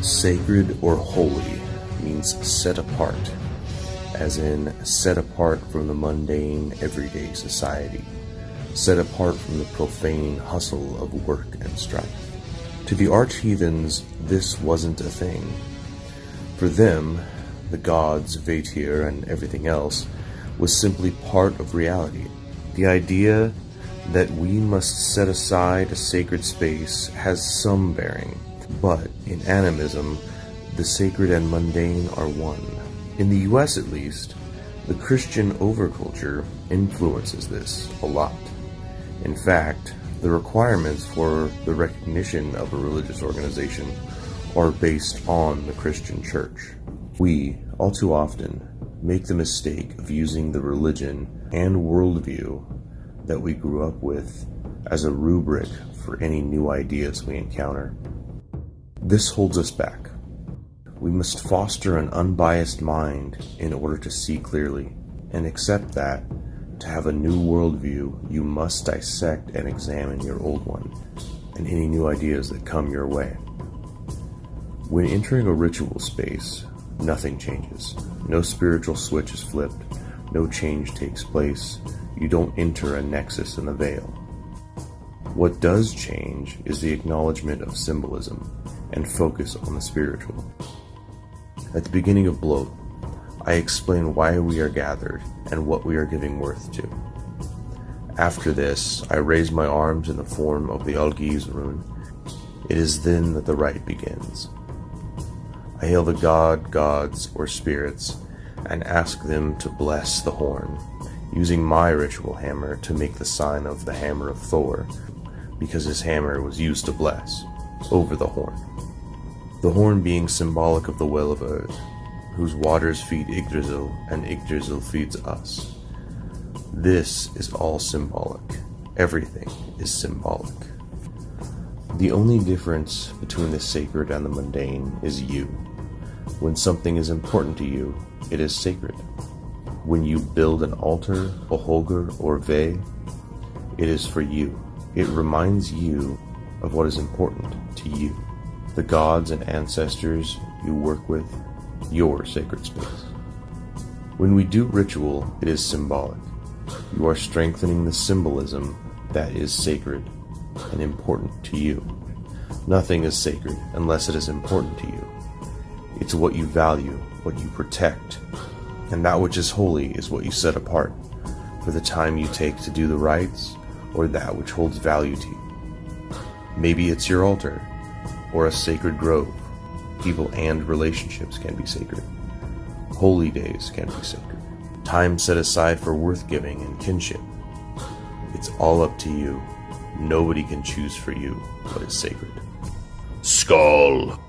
Sacred or holy means set apart, as in set apart from the mundane, everyday society, set apart from the profane hustle of work and strife. To the arch-heathens, this wasn't a thing. For them, the gods, Vatir, and everything else was simply part of reality. The idea that we must set aside a sacred space has some bearing, but in animism, the sacred and mundane are one. In the US at least, the Christian overculture influences this a lot. In fact, the requirements for the recognition of a religious organization are based on the Christian church. We, all too often, make the mistake of using the religion and worldview that we grew up with as a rubric for any new ideas we encounter. This holds us back. We must foster an unbiased mind in order to see clearly, and accept that, to have a new worldview, you must dissect and examine your old one, and any new ideas that come your way. When entering a ritual space, nothing changes. No spiritual switch is flipped, no change takes place, you don't enter a nexus in the veil. What does change is the acknowledgement of symbolism and focus on the spiritual. At the beginning of Bloat, I explain why we are gathered and what we are giving worth to. After this, I raise my arms in the form of the Algiz rune. It is then that the rite begins. I hail the god, gods, or spirits, and ask them to bless the horn, using my ritual hammer to make the sign of the hammer of Thor, because his hammer was used to bless, over the horn. The horn being symbolic of the well of earth, whose waters feed Yggdrasil, and Yggdrasil feeds us. This is all symbolic. Everything is symbolic. The only difference between the sacred and the mundane is you. When something is important to you, it is sacred. When you build an altar, a holger, or Ve, it is for you. It reminds you of what is important to you. The gods and ancestors you work with, your sacred space. When we do ritual, it is symbolic. You are strengthening the symbolism that is sacred and important to you. Nothing is sacred unless it is important to you. It's what you value, what you protect, and that which is holy is what you set apart for the time you take to do the rites, or that which holds value to you. Maybe it's your altar, or a sacred grove. People and relationships can be sacred. Holy days can be sacred. Time set aside for worth-giving and kinship. It's all up to you. Nobody can choose for you what is sacred. Skull.